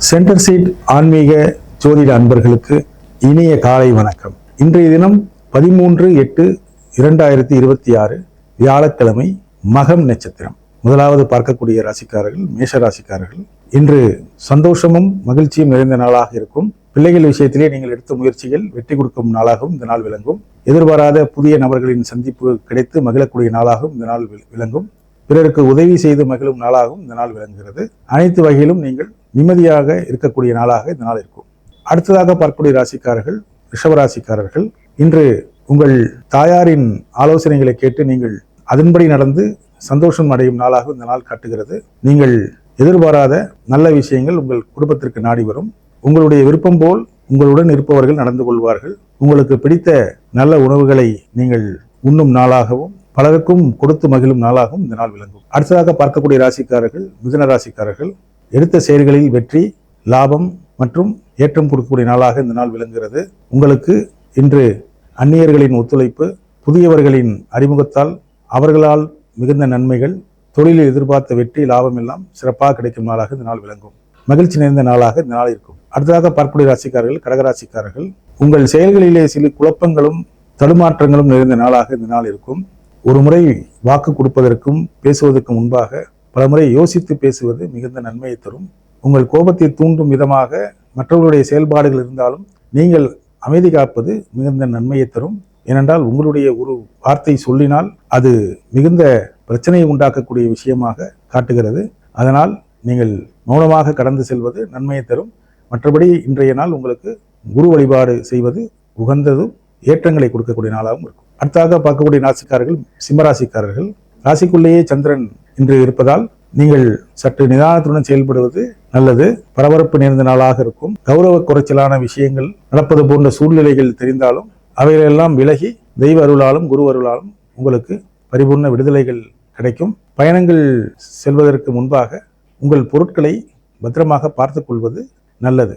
Centre seat ஆன்மீக ஜோதிட அன்பர்களுக்கு இனிய காலை வணக்கம். இன்றைய தினம் 13/8/2026 வியாழக்கிழமை, மகம் நட்சத்திரம். முதலாவது பார்க்கக்கூடிய ராசிக்காரர்கள் மேஷ ராசிக்காரர்கள். இன்று சந்தோஷமும் மகிழ்ச்சியும் நிறைந்த நாளாக இருக்கும். பிள்ளைகள் விஷயத்திலே நீங்கள் எடுத்த முயற்சிகள் வெற்றி கொடுக்கும் நாளாகவும் இந்த நாள் விளங்கும். எதிர்பாராத புதிய நபர்களின் சந்திப்பு கிடைத்து மகிழக்கூடிய நாளாகவும் இந்த நாள் விளங்கும். பிறருக்கு உதவி செய்து மகிழும் நாளாகவும் இந்த நாள் விளங்குகிறது. அனைத்து வகையிலும் நீங்கள் நிம்மதியாக இருக்கக்கூடிய நாளாக இந்த நாள் இருக்கும். அடுத்ததாக பார்க்கக்கூடிய ராசிக்காரர்கள் ரிஷபராசிக்காரர்கள். இன்று உங்கள் தாயாரின் ஆலோசனைகளை கேட்டு நீங்கள் அதன்படி நடந்து சந்தோஷம் அடையும் நாளாக இந்த நாள் காட்டுகிறது. நீங்கள் எதிர்பாராத நல்ல விஷயங்கள் உங்கள் குடும்பத்திற்கு நாடி வரும். உங்களுடைய விருப்பம் போல் உங்களுடன் இருப்பவர்கள் நடந்து கொள்வார்கள். உங்களுக்கு பிடித்த நல்ல உணவுகளை நீங்கள் உண்ணும் நாளாகவும் பலருக்கும் கொடுத்து மகிழும் நாளாகவும் இந்த நாள் விளங்கும். அடுத்ததாக பார்க்கக்கூடிய ராசிக்காரர்கள் மிதுன ராசிக்காரர்கள். எடுத்த செயல்களில் வெற்றி, லாபம் மற்றும் ஏற்றம் கொடுக்கக்கூடிய நாளாக இந்த நாள் விளங்குகிறது. உங்களுக்கு இன்று அந்நியர்களின் ஒத்துழைப்பு, புதியவர்களின் அறிமுகத்தால் அவர்களால் மிகுந்த நன்மைகள், தொழிலில் எதிர்பார்த்த வெற்றி, லாபம் எல்லாம் சிறப்பாக கிடைக்கும் நாளாக இந்த நாள் விளங்கும். மகிழ்ச்சி நிறைந்த நாளாக இந்த நாள் இருக்கும். அடுத்ததாக பார்க்கக்கூடிய ராசிக்காரர்கள் கடகராசிக்காரர்கள். உங்கள் செயல்களிலே சில குழப்பங்களும் தடுமாற்றங்களும் நிறைந்த நாளாக இந்த நாள் இருக்கும். ஒரு முறை வாக்கு கொடுப்பதற்கும் பேசுவதற்கு முன்பாக பல முறை யோசித்து பேசுவது மிகுந்த நன்மையை தரும். உங்கள் கோபத்தை தூண்டும் விதமாக மற்றவர்களுடைய செயல்பாடுகள் இருந்தாலும் நீங்கள் அமைதி காப்பது மிகுந்த நன்மையை தரும். ஏனென்றால் உங்களுடைய ஒரு வார்த்தை சொல்லினால் அது மிகுந்த பிரச்சனையை உண்டாக்கக்கூடிய விஷயமாக காட்டுகிறது. அதனால் நீங்கள் மௌனமாக கடந்து செல்வது நன்மையை தரும். மற்றபடி இன்றைய நாள் உங்களுக்கு குரு வழிபாடு செய்வது உகந்ததும் ஏற்றங்களை கொடுக்கக்கூடிய நாளாகவும் இருக்கும். அடுத்தாக பார்க்கக்கூடிய ராசிக்காரர்கள் சிம்மராசிக்காரர்கள். ராசிக்குள்ளேயே சந்திரன் இன்று இருப்பதால் நீங்கள் சற்று நிதானத்துடன் செயல்படுவது நல்லது. பரபரப்பு நிறைந்த நாளாக இருக்கும். கௌரவ குறைச்சலான விஷயங்கள் நடப்பது போன்ற சூழ்நிலைகள் தெரிந்தாலும் அவைகளெல்லாம் விலகி தெய்வ அருளாலும் குரு அருளாலும் உங்களுக்கு பரிபூர்ண விடுதலைகள் கிடைக்கும். பயணங்கள் செல்வதற்கு முன்பாக உங்கள் பொருட்களை பத்திரமாக பார்த்து கொள்வது நல்லது.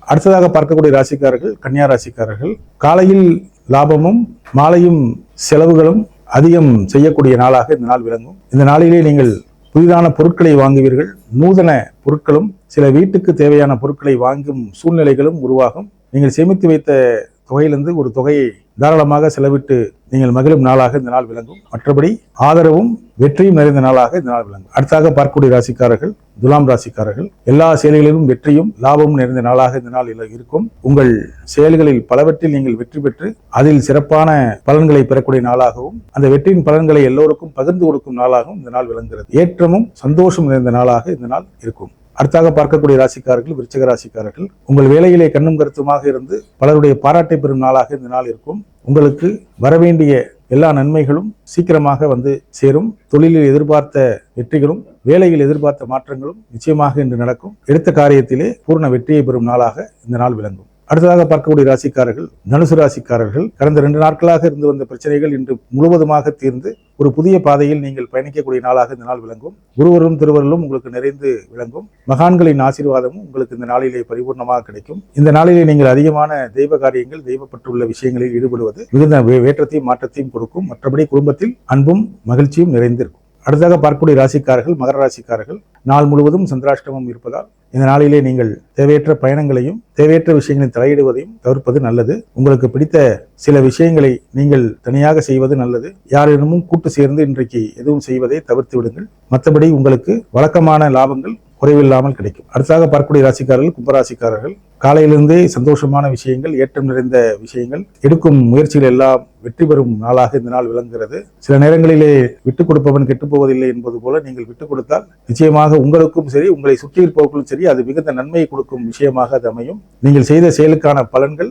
அடுத்ததாக பார்க்கக்கூடிய ராசிக்காரர்கள் கன்னியா ராசிக்காரர்கள். காலையில் லாபமும் மாலையும் செலவுகளும் அதிகம் செய்யக்கூடிய நாளாக இந்த நாள் விளங்கும். இந்த நாளிலே நீங்கள் புதிதான பொருட்களை வாங்குவீர்கள். நூதன பொருட்களும் சில வீட்டுக்கு தேவையான பொருட்களை வாங்கும் சூழ்நிலைகளும் உருவாகும். நீங்கள் சேமித்து வைத்த தொகையிலிருந்து ஒரு தொகையை தாராளமாக செலவிட்டு நீங்கள் மகிழும் நாளாக இந்த நாள் விளங்கும். மற்றபடி ஆதரவும் வெற்றியும் நிறைந்த நாளாக இந்த நாள் விளங்கும். அடுத்தாக பார்க்கக்கூடிய ராசிக்காரர்கள் துலாம் ராசிக்காரர்கள். எல்லா செயல்களிலும் வெற்றியும் லாபமும் நிறைந்த நாளாக இந்த நாள் இருக்கும். உங்கள் செயல்களில் பலவற்றில் நீங்கள் வெற்றி பெற்று அதில் சிறப்பான பலன்களை பெறக்கூடிய நாளாகவும் அந்த வெற்றியின் பலன்களை எல்லோருக்கும் பகிர்ந்து கொடுக்கும் நாளாகவும் இந்த நாள் விளங்குகிறது. ஏற்றமும் சந்தோஷம் நிறைந்த நாளாக இந்த நாள் இருக்கும். அடுத்தாக பார்க்கக்கூடிய ராசிக்காரர்கள் விருச்சிக ராசிக்காரர்கள். உங்கள் வேலையிலே கண்ணும் கருத்துமாக இருந்து பலருடைய பாராட்டை பெறும் நாளாக இந்த நாள் இருக்கும். உங்களுக்கு வரவேண்டிய எல்லா நன்மைகளும் சீக்கிரமாக வந்து சேரும். தொழிலில் எதிர்பார்த்த வெற்றிகளும் வேலையில் எதிர்பார்த்த மாற்றங்களும் நிச்சயமாக இன்று நடக்கும். எடுத்த காரியத்திலே பூர்ண வெற்றியை பெறும் நாளாக இந்த நாள் விளங்கும். அடுத்ததாக பார்க்கக்கூடிய ராசிக்காரர்கள் தனுசு ராசிக்காரர்கள். கடந்த 2 நாட்களாக இருந்து வந்த பிரச்சனைகள் இன்று முழுவதுமாக தீர்ந்து ஒரு புதிய பாதையில் நீங்கள் பயணிக்கக்கூடிய நாளாக இந்த நாள் விளங்கும். குருவரும் திருவருளும் உங்களுக்கு நிறைந்து விளங்கும். மகான்களின் ஆசீர்வாதமும் உங்களுக்கு இந்த நாளிலே பரிபூர்ணமாக கிடைக்கும். இந்த நாளிலே நீங்கள் அதிகமான தெய்வ காரியங்கள் தெய்வப்பட்டுள்ள விஷயங்களில் ஈடுபடுவது மிகுந்த ஏற்றத்தையும் மாற்றத்தையும் கொடுக்கும். மற்றபடி குடும்பத்தில் அன்பும் மகிழ்ச்சியும் நிறைந்திருக்கும். அடுத்ததாக பார்க்கக்கூடிய ராசிக்காரர்கள் மகர ராசிக்காரர்கள். நாள் முழுவதும் சந்திராஷ்டமம் இருப்பதால் இந்த நாளிலே நீங்கள் தேவையற்ற பயணங்களையும் தேவையற்ற விஷயங்களில் தலையிடுவதையும் தவிர்ப்பது நல்லது. உங்களுக்கு பிடித்த சில விஷயங்களை நீங்கள் தனியாக செய்வது நல்லது. யாரிடமும் கூட்டு சேர்ந்து இன்றைக்கு எதுவும் செய்வதை தவிர்த்து விடுங்கள். மற்றபடி உங்களுக்கு வழக்கமான லாபங்கள் குறைவில்லாமல் கிடைக்கும். அடுத்ததாக பார்க்கக்கூடிய ராசிக்காரர்கள் கும்பராசிக்காரர்கள். காலையிலிருந்தே சந்தோஷமான விஷயங்கள், ஏற்றம் நிறைந்த விஷயங்கள், எடுக்கும் முயற்சிகள் எல்லாம் வெற்றி பெறும் நாளாக இந்த நாள் விளங்குகிறது. சில நேரங்களிலே விட்டுக் கொடுப்பவன் கெட்டுப் போவதில்லை என்பது போல நீங்கள் விட்டுக் கொடுத்தால் நிச்சயமாக உங்களுக்கும் சரி உங்களை சுற்றி இருப்பவர்களும் சரி அது மிகுந்த நன்மையை கொடுக்கும் விஷயமாக அது அமையும். நீங்கள் செய்த செயலுக்கான பலன்கள்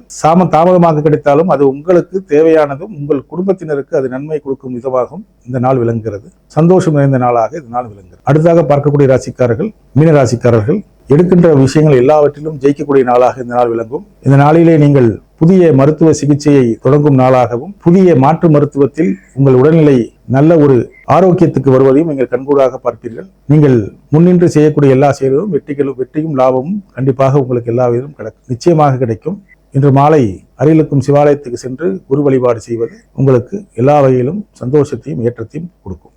தாமதமாக கிடைத்தாலும் அது உங்களுக்கு தேவையானதும் உங்கள் குடும்பத்தினருக்கு அது நன்மை கொடுக்கும் விதமாகவும் இந்த நாள் விளங்குகிறது. சந்தோஷம் நிறைந்த நாளாக இந்த நாள் விளங்குகிறது. அடுத்ததாக பார்க்கக்கூடிய ராசிக்காரர்கள் மீன ராசிக்காரர்கள். எடுக்கின்ற விஷயங்கள் எல்லாவற்றிலும் ஜெயிக்கக்கூடிய நாளாக இந்த நாள் விளங்கும். இந்த நாளிலே நீங்கள் புதிய மருத்துவ சிகிச்சையை தொடங்கும் நாளாகவும் புதிய மாற்று மருத்துவத்தில் உங்கள் உடல்நிலை நல்ல ஒரு ஆரோக்கியத்துக்கு வருவதையும் நீங்கள் கண்கூடாக பார்ப்பீர்கள். நீங்கள் முன்னின்று செய்யக்கூடிய எல்லா செயல்களும் வெற்றியும் லாபமும் கண்டிப்பாக உங்களுக்கு எல்லா விதமும் நிச்சயமாக கிடைக்கும். இன்று மாலை அருகிலுக்கும் சிவாலயத்துக்கு சென்று குரு வழிபாடு செய்வது உங்களுக்கு எல்லா வகையிலும் சந்தோஷத்தையும் ஏற்றத்தையும் கொடுக்கும்.